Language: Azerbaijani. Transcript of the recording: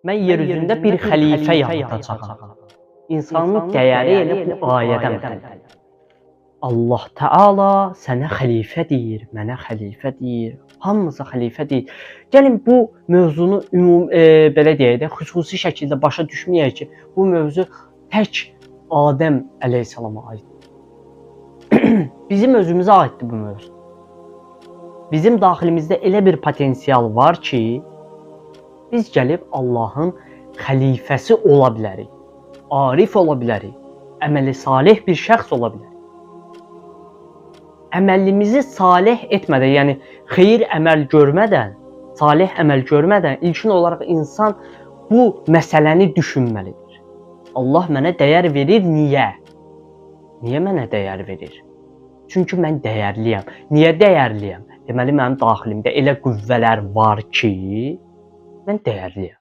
Mən yer üzündə bir xəlifə yaradacağam. İnsanın dəyəri elə bu ayədən bəllidir. Allah Teala sənə xəlifə deyir, mənə xəlifə deyir, hamımıza xəlifə deyir. Gəlin bu mövzunu belə deyək də, xüsusi şəkildə başa düşməyək ki, bu mövzu tək Adəm əleyhissalama aiddir. Bizim özümüzə aiddir bu mövzu. Bizim daxilimizdə elə bir potensial var ki, biz gəlib Allahın xəlifəsi ola bilərik, arif ola bilərik, əməli salih bir şəxs ola bilərik. Əməlimizi salih etmədən, yəni xeyir əməl görmədən, salih əməl görmədən ilkin olaraq insan bu məsələni düşünməlidir. Allah mənə dəyər verir, niyə? Niyə mənə dəyər verir? Çünki mən dəyərliyəm. Niyə dəyərliyəm? Deməli, mənim daxilimdə elə qüvvələr var ki, mən dəyərliyəm.